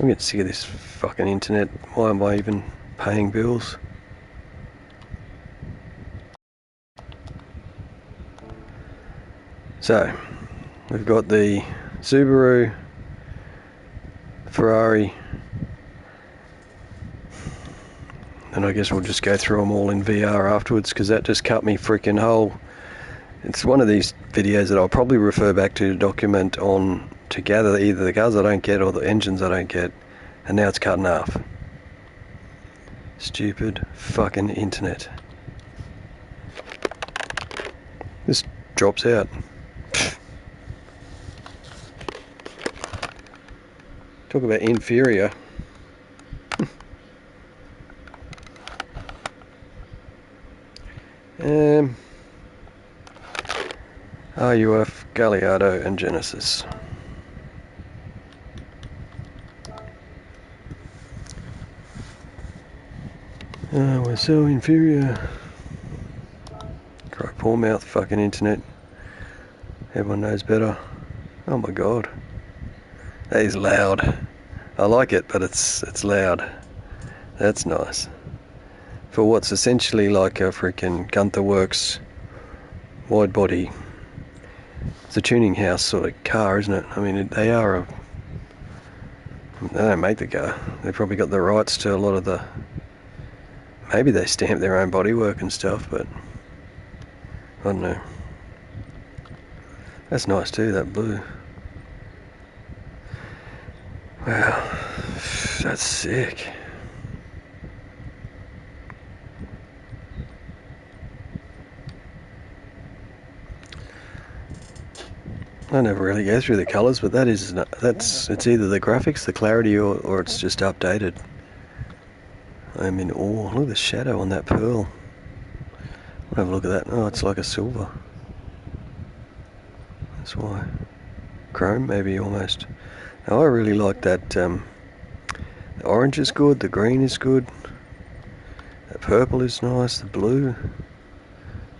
I'm getting sick of this fucking internet. Why am I even paying bills? So, we've got the Subaru, Ferrari, and I guess we'll just go through them all in VR afterwards, because that just cut me freaking whole. It's one of these videos that I'll probably refer back to document on to gather either the cars I don't get or the engines I don't get, and now it's cut in half. Stupid fucking internet. This drops out. Talk about inferior. RUF, Gallardo and Genesis. We're so inferior. Cry poor mouth fucking internet. Everyone knows better. Oh my god. That is loud. I like it, but it's loud. That's nice. For what's essentially like a freaking Gunther Works wide body. It's a tuning house sort of car, isn't it? I mean, they don't make the car. They've probably got the rights to a lot of the... Maybe they stamp their own bodywork and stuff, but... I don't know. That's nice too, that blue. Wow. That's sick. I never really go through the colours, but it's either the graphics, the clarity, or it's just updated. I'm in awe. Look at the shadow on that pearl. I'll have a look at that. Oh, it's like a silver. That's why. Chrome, maybe, almost. Now, I really like that. The orange is good, the green is good. The purple is nice, the blue.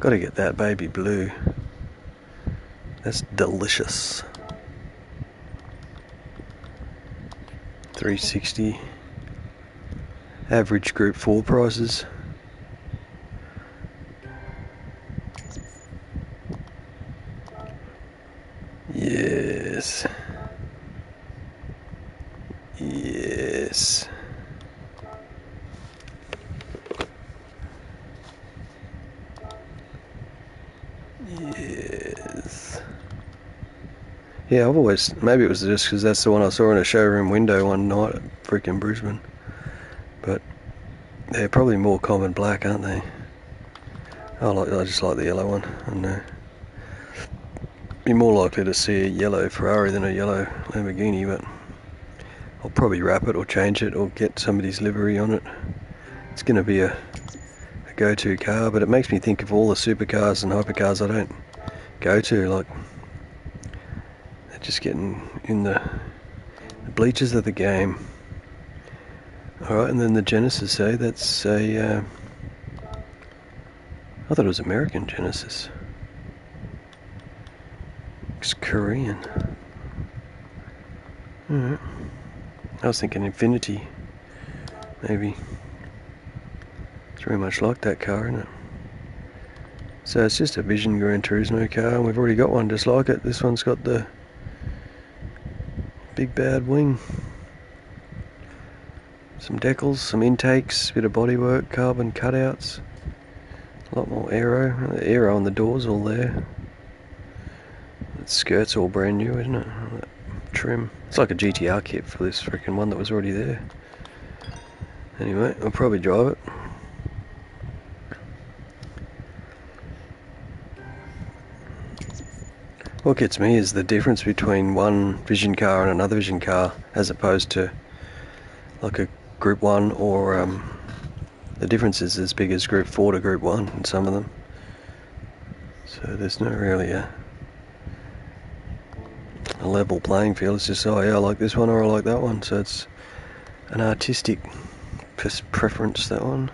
Gotta get that baby blue. That's delicious. 360. Average Group 4 prices. Yes. Yes. Yes. Yeah, I've always... Maybe it was just because that's the one I saw in a showroom window one night at freaking Brisbane. But they're probably more common black, aren't they? I just like the yellow one. I don't know. Be more likely to see a yellow Ferrari than a yellow Lamborghini, but I'll probably wrap it or change it or get somebody's livery on it. It's going to be a go-to car, but it makes me think of all the supercars and hypercars I don't go to, like they're just getting in the bleachers of the game. Alright, and then the Genesis, that's a I thought it was American Genesis. It's Korean. Alright. I was thinking Infinity. Maybe. It's very much like that car, isn't it? So it's just a Vision Gran Turismo car, and we've already got one just like it. This one's got the big bad wing. Some decals, some intakes, a bit of bodywork, carbon cutouts. A lot more aero. The aero on the doors all there. The skirt's all brand new, isn't it? That trim. It's like a GTR kit for this freaking one that was already there. Anyway, I'll probably drive it. What gets me is the difference between one Vision car and another Vision car, as opposed to like a Group 1 or the difference is as big as Group 4 to Group 1 in some of them. So there's not really a level playing field. It's just, oh yeah, I like this one or I like that one. So it's an artistic preference, that one.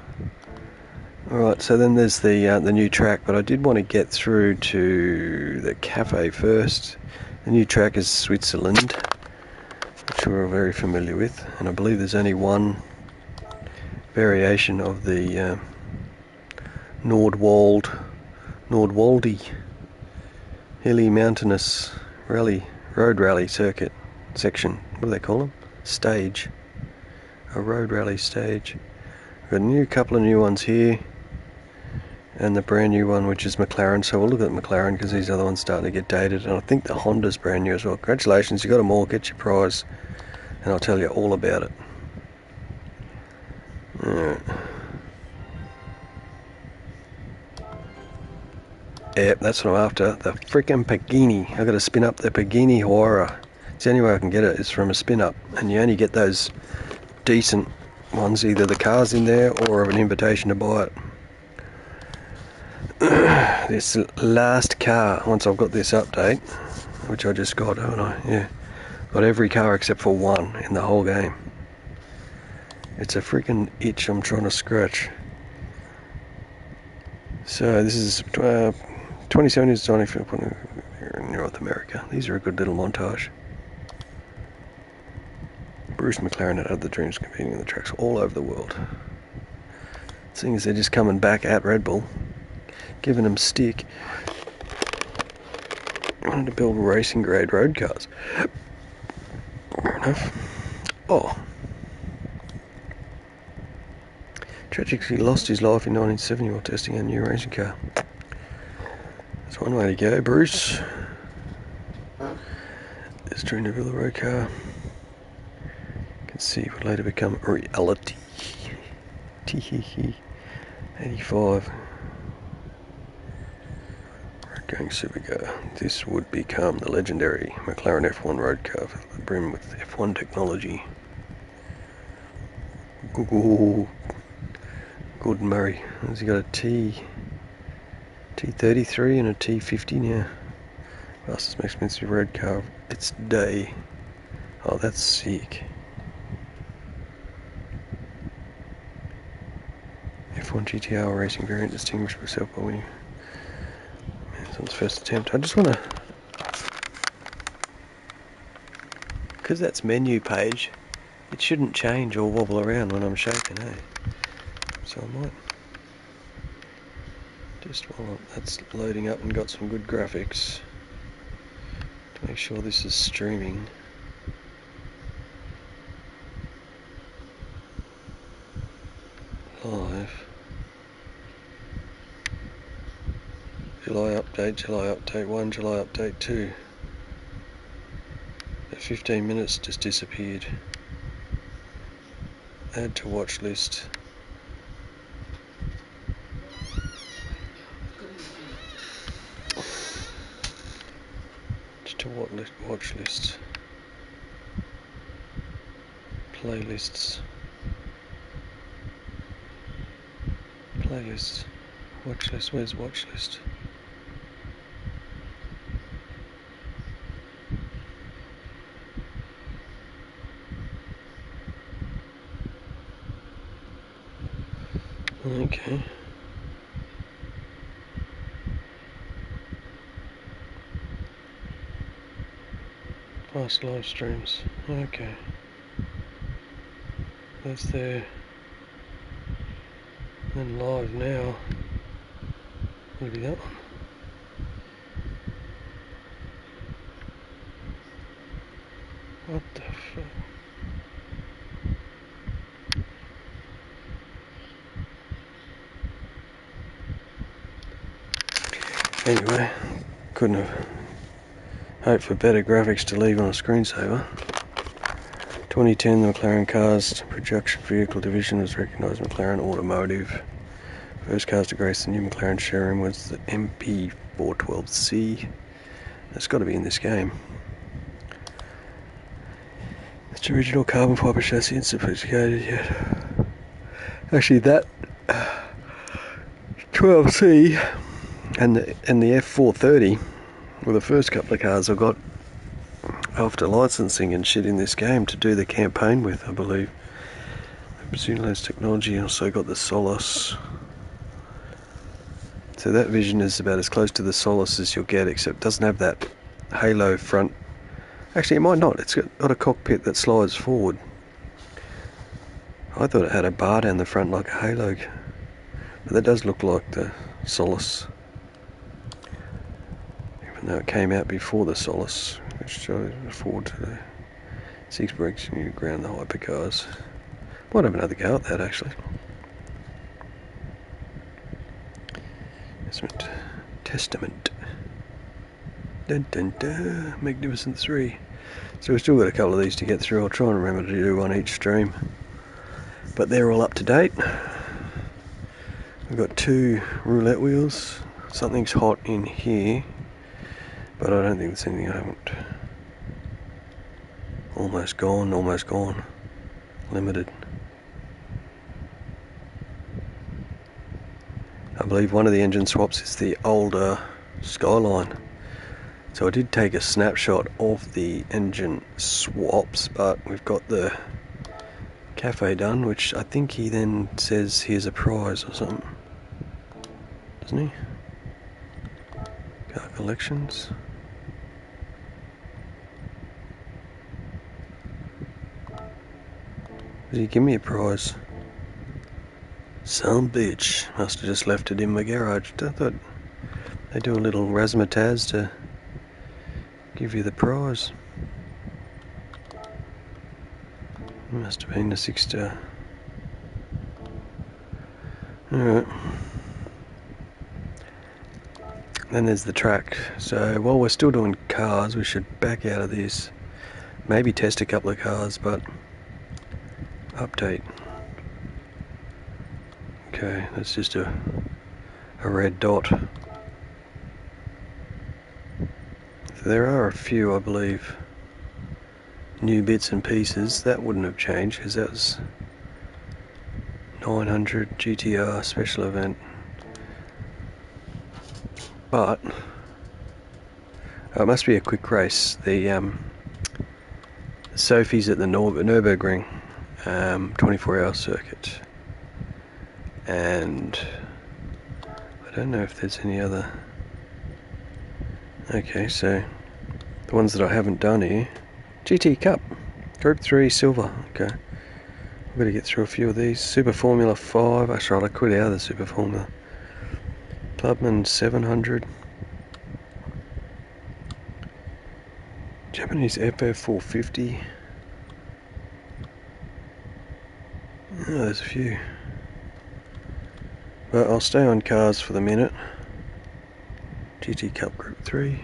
Alright, so then there's the new track, but I did want to get through to the cafe first. The new track is Switzerland, which which we're very familiar with, and I believe there's only one variation of the Nordwaldy hilly mountainous road rally circuit section. What do they call them? Stage. A road rally stage. We've got a couple of new ones here, and the brand new one, which is McLaren. So we'll look at McLaren because these other ones starting to get dated, and I think the Honda's brand new as well. Congratulations, you got them all. Get your prize, and I'll tell you all about it. Alright. Yep, that's what I'm after. The freaking Pagani. I've got to spin up the Pagani Huayra. It's the only way I can get it is from a spin up, and you only get those decent ones, either the car's in there or an invitation to buy it. This last car, once I've got this update, which I just got, haven't I? Yeah. Got every car except for one in the whole game. It's a freaking itch I'm trying to scratch. So this is 2017 is Sonic here in North America. These are a good little montage. Bruce McLaren had other dreams competing in the tracks all over the world. Seeing as they're just coming back at Red Bull, giving them stick. I wanted to build racing grade road cars. Fair enough. Oh. Tragically lost his life in 1970 while testing a new racing car. That's one way to go, Bruce. This dream to build a road car can see would later become a reality. 85. Road going supercar. This would become the legendary McLaren F1 road car for the brim with F1 technology. Gordon Murray. Has he got a T33 and a T50 now? Fastest most expensive road car of its day. Oh, that's sick. F1 GTR racing variant distinguished itself by winning. It's on its first attempt. I just want to, because that's menu page, it shouldn't change or wobble around when I'm shaking, eh? So I might just while that's loading up and got some good graphics to make sure this is streaming. Live. July-Update 1, July-Update 2. That 15 minutes just disappeared. Add to watch list. To watch list. Playlists. Playlists. Watch list. Where's watch list? Okay. Past live streams. Okay. That's there. And live now. Maybe that one. What the fuck? Anyway, couldn't have hoped for better graphics to leave on a screensaver. 2010, the McLaren Cars production vehicle division was recognised McLaren Automotive. First cars to grace the new McLaren showroom was the MP412C. That's got to be in this game. It's original carbon fibre chassis and sophisticated yet. Actually, that 12C and the F430 were the first couple of cars I got after licensing and shit in this game to do the campaign with, I believe. Presumably technology, also got the Solus. So that vision is about as close to the Solus as you'll get, except it doesn't have that halo front Actually, it might not. It's got a cockpit that slides forward. I thought it had a bar down the front like a Halo. But that does look like the Solus. Even though it came out before the Solus, which I forward to the 6 brakes and you ground the hypercars. Might have another go at that actually. Testament. Dun dun dun. Magnificent 3. So we've still got a couple of these to get through. I'll try and remember to do one each stream. But they're all up to date. We've got 2 roulette wheels. Something's hot in here, but I don't think there's anything I haven't. Almost gone. Limited. I believe one of the engine swaps is the older Skyline. So I did take a snapshot of the engine swaps, but we've got the cafe done, which I think he then says here's a prize or something. Doesn't he? Car collections. Did he give me a prize? Some bitch. Must have just left it in my garage. I thought they do a little razzmatazz to give you the prize. Must have been a 6-star. Alright. Then there's the track. So while we're still doing cars, we should back out of this. Maybe test a couple of cars, but update. Okay, that's just a red dot. So there are a few, I believe, new bits and pieces. That wouldn't have changed because that was 900 GTR special event. But it must be a quick race. The Sophie's at the Nürburgring 24-hour circuit, and I don't know if there's any other. Okay, so the ones that I haven't done here: GT Cup, Group 3 Silver. Okay, I've got to get through a few of these. Super Formula 5. Actually, I quit out of the Super Formula. Clubman 700. Japanese FF 450. Oh, there's a few. But I'll stay on cars for the minute. GT Cup Group 3.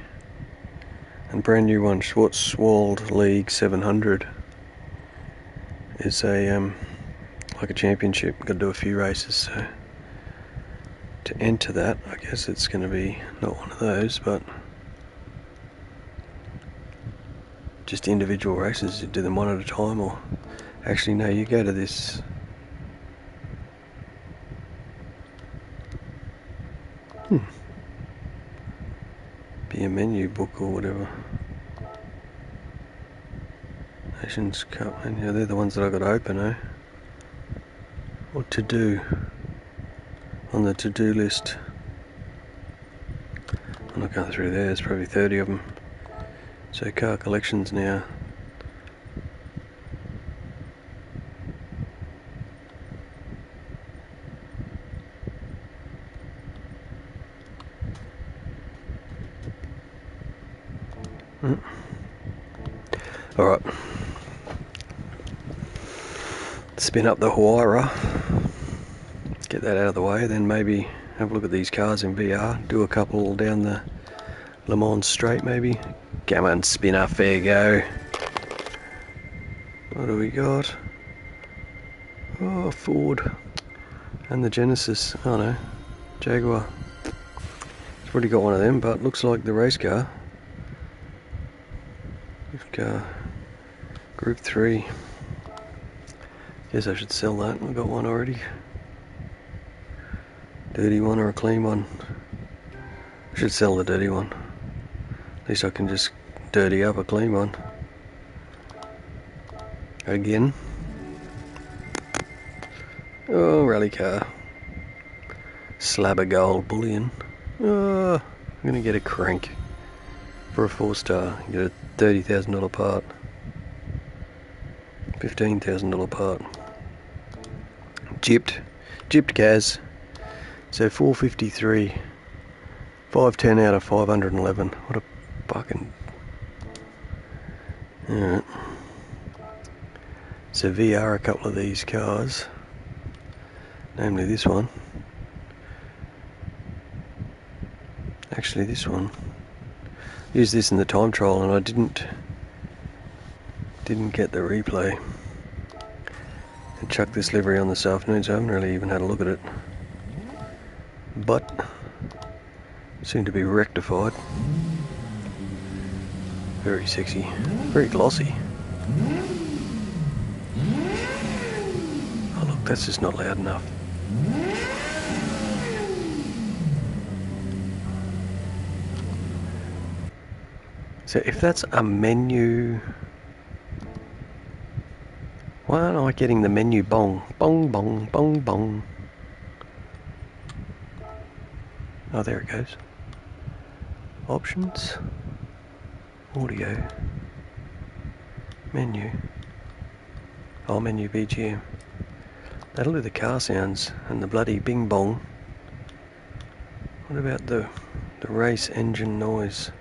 And brand new one, Schwarzwald League 700. Is a like a championship. Got to do a few races, so to enter that, I guess it's going to be not one of those, but just individual races. You do them one at a time, or actually no, you go to this. Be a menu book or whatever. Nations Cup, and yeah, they're the ones that I got to open, eh? What to do on the to-do list. I'm not going through there, there's probably 30 of them. So car collections now. Alright. Spin up the Huayra. Get that out of the way, then maybe have a look at these cars in VR. Do a couple down the Le Mans straight maybe. Come on, spinner, fair go. What do we got? Oh, Ford. And the Genesis. Oh no, Jaguar. It's already got one of them, but looks like the race car. Group 3. Guess I should sell that. I've got one already. Dirty one or a clean one? I should sell the dirty one. At least I can just dirty up a clean one. Again. Oh, rally car. Slab of gold bullion. Oh, I'm gonna get a crank for a 4-star. Get a $30,000 part, $15,000 part. Gypped Gaz. So 453, 510 out of 511. What a fucking. Alright. So VR a couple of these cars, namely this one. Actually, this one. Used this in the time trial, and I didn't get the replay. And chucked this livery on this afternoon, so I haven't really even had a look at it. But seemed to be rectified. Very sexy, very glossy. Oh look, that's just not loud enough. So if that's a menu, why aren't I getting the menu bong? Bong, bong, bong, bong. Oh, there it goes. Options. Audio. Menu. Oh, menu BGM. That'll do the car sounds and the bloody bing bong. What about the race engine noise?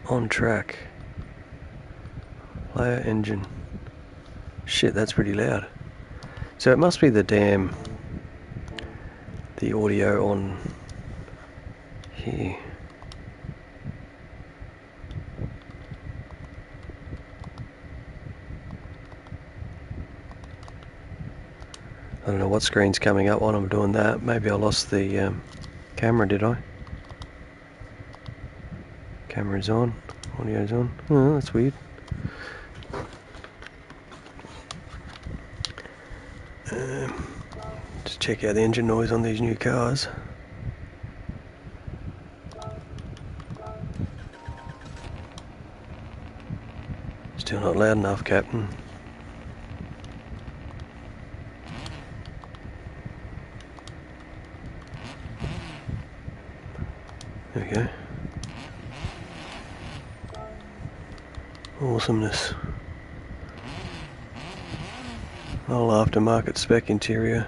On track. Player engine. Shit, that's pretty loud. So it must be the audio on here. I don't know what screen's coming up while I'm doing that. Maybe I lost the camera, did I? Camera's on, audio's on. Oh, that's weird. Just check out the engine noise on these new cars. Still not loud enough, Captain. There we go. Awesomeness. Whole aftermarket spec interior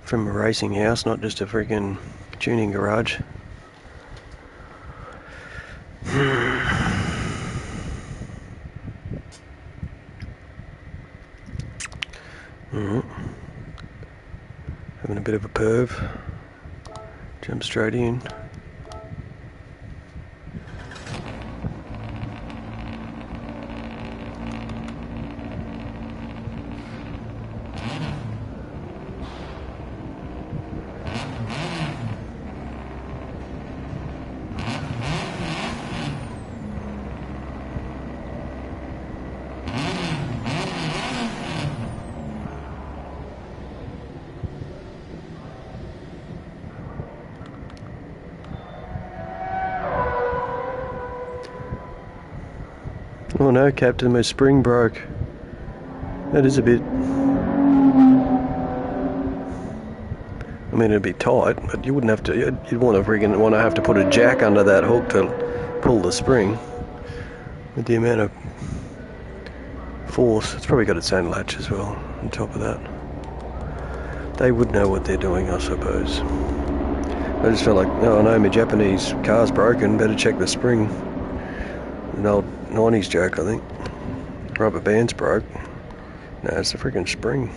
from a racing house, not just a freaking tuning garage. Having a bit of a perv. Jump straight in. Oh no, Captain, my spring broke. That is a bit... I mean, it'd be tight, but you wouldn't have to... You'd want to have to put a jack under that hook to pull the spring. With the amount of force. It's probably got its own latch as well, on top of that. They would know what they're doing, I suppose. I just felt like, oh no, my Japanese car's broken, better check the spring. An old 90s joke, I think. Rubber band's broke. No, it's the freaking spring.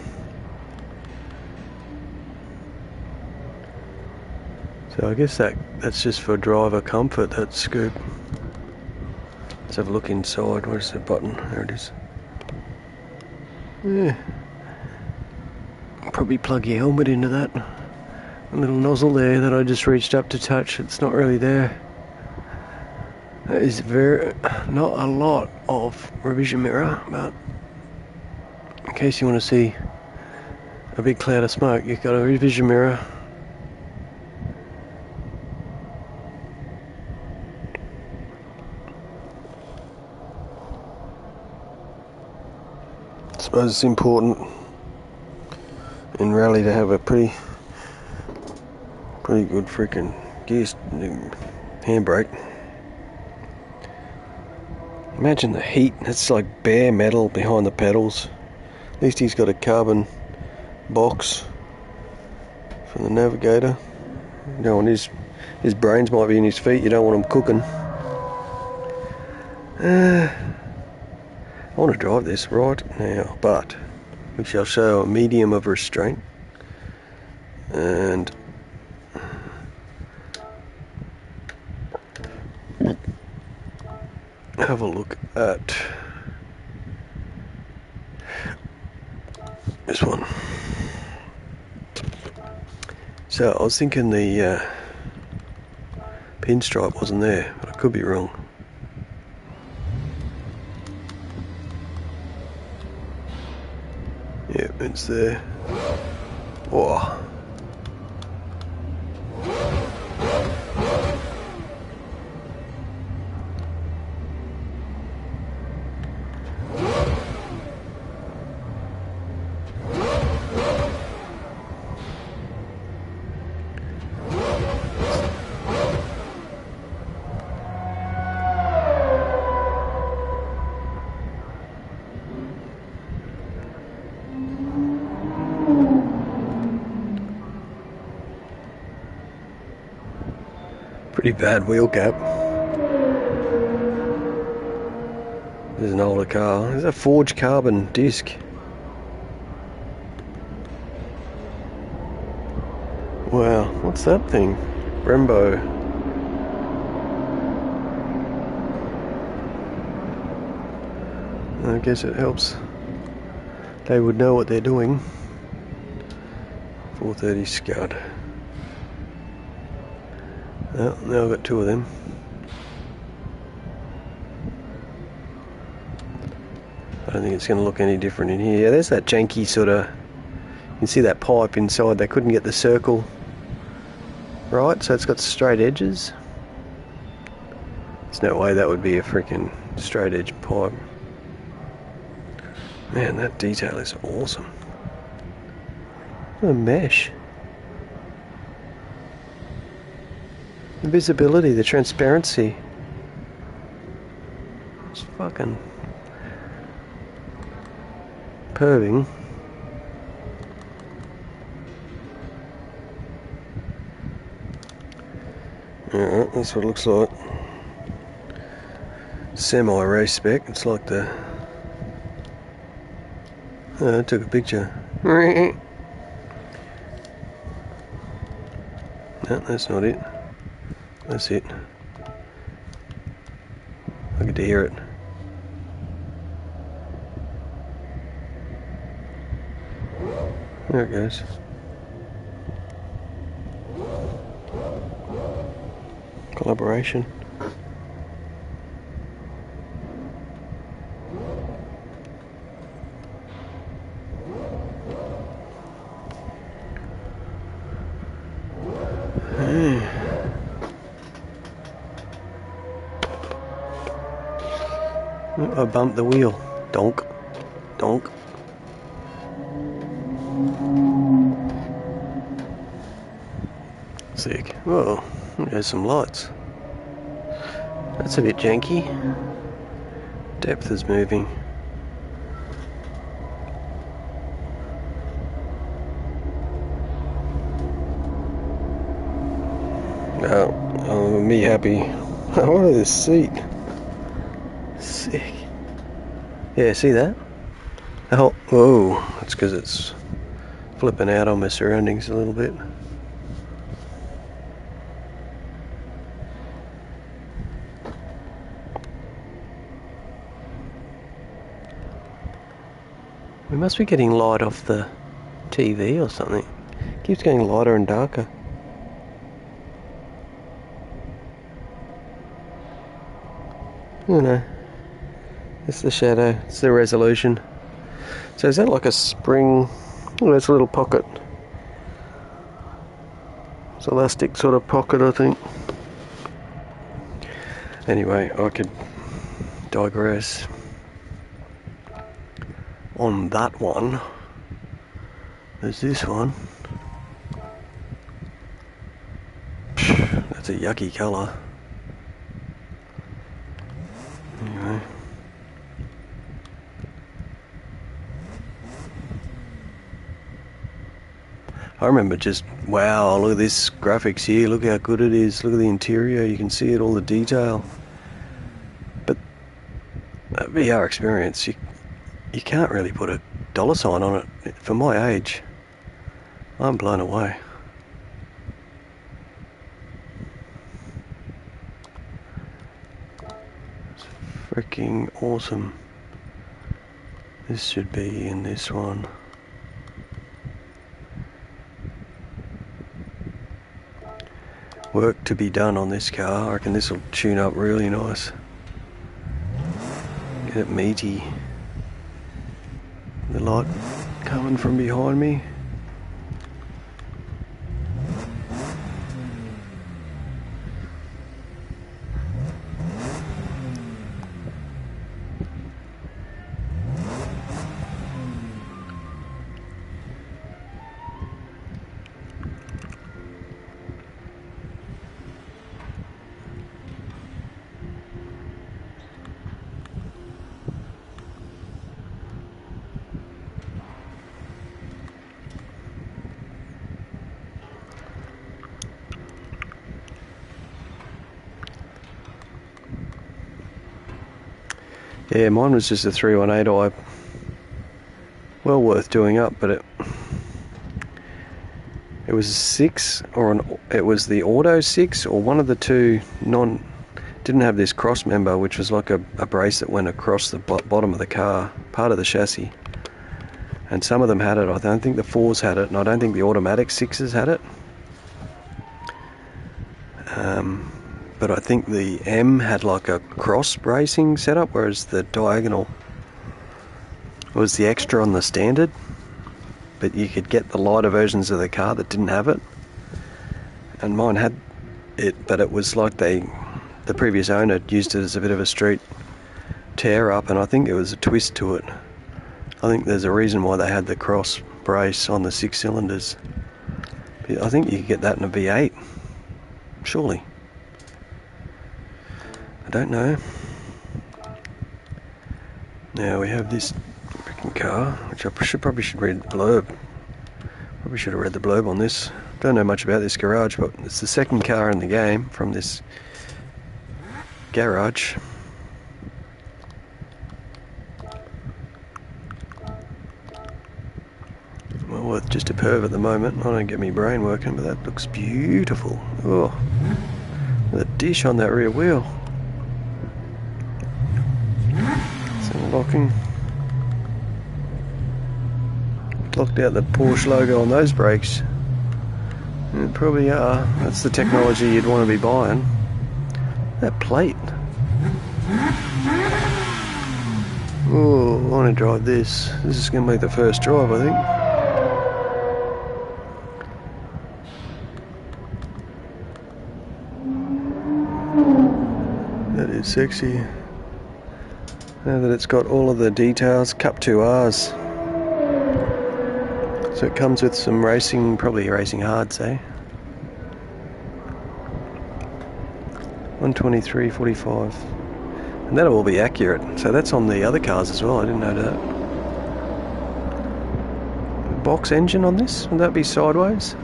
So I guess that's just for driver comfort, that scoop. Let's have a look inside. Where's the button? There it is. Yeah. Probably plug your helmet into that. A little nozzle there that I just reached up to touch. It's not really there. There is not a lot of revision mirror, but in case you want to see a big cloud of smoke, you've got a revision mirror. I suppose it's important in rally to have a pretty good freaking gear handbrake. Imagine the heat. It's like bare metal behind the pedals. At least he's got a carbon box for the navigator. You don't want his brains might be in his feet. You don't want him cooking. I want to drive this right now, but we shall show a medium of restraint and have a look at this one. So I was thinking the pinstripe wasn't there, but I could be wrong. Yep, it's there. Whoa. Pretty bad wheel cap. There's an older car. There's a forged carbon disc. Wow, what's that thing? Brembo. I guess it helps. They would know what they're doing. 430 Scud. Well, now I've got two of them. I don't think it's going to look any different in here. Yeah, there's that janky sort of... You can see that pipe inside. They couldn't get the circle right, so it's got straight edges. There's no way that would be a freaking straight edge pipe. Man, that detail is awesome. What a mesh. The visibility, the transparency. It's fucking perving. Alright, that's what it looks like. Semi-race spec. It's like the... Oh, I took a picture. No, that's not it. That's it. I get to hear it. There it goes. Collaboration. I bumped the wheel. Donk. Donk. Sick. Whoa, there's some lights. That's a bit janky. Depth is moving. Oh, me happy. What is this seat? Sick. Yeah, see that? Oh, whoa, that's because it's flipping out on my surroundings a little bit. We must be getting light off the TV or something. It keeps getting lighter and darker. Oh no. It's the shadow, it's the resolution. So is that like a spring? Oh, that's a little pocket. It's elastic sort of pocket, I think. Anyway, I could digress. On that one, there's this one. That's a yucky colour. Anyway, I remember just, wow, look at this graphics here, look how good it is, look at the interior, you can see it, all the detail. But that VR experience, you can't really put a dollar sign on it. For my age, I'm blown away. It's freaking awesome. This should be in this one. Work to be done on this car. I reckon this will tune up really nice. Get it meaty. The light coming from behind me. Yeah, mine was just a 318i. Well worth doing up, but it was a 6 or it was the Auto 6 or one of the two didn't have this cross member, which was like a brace that went across the bottom of the car, part of the chassis. And some of them had it. I don't think the 4s had it, and I don't think the automatic 6s had it. But I think the M had like a cross bracing setup, whereas the diagonal was the extra on the standard. But you could get the lighter versions of the car that didn't have it. And mine had it, but it was like the previous owner used it as a bit of a street tear up, and I think there was a twist to it. I think there's a reason why they had the cross brace on the 6 cylinders. I think you could get that in a V8, surely. I don't know. Now we have this freaking car, which I probably should read the blurb. Probably should have read the blurb on this. Don't know much about this garage, but it's the second car in the game from this garage. Well, worth just a perv at the moment. I don't get my brain working, but that looks beautiful. Oh, the dish on that rear wheel. Locking. Locked out the Porsche logo on those brakes. It probably are. That's the technology you'd want to be buying. That plate. Oh, I want to drive this. This is going to be the first drive, I think. That is sexy. Now that it's got all of the details, Cup 2Rs. So it comes with some racing, probably racing hards, eh? 123.45. And that'll all be accurate. So that's on the other cars as well, I didn't know that. Box engine on this, would that be sideways?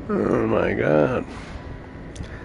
Oh my god.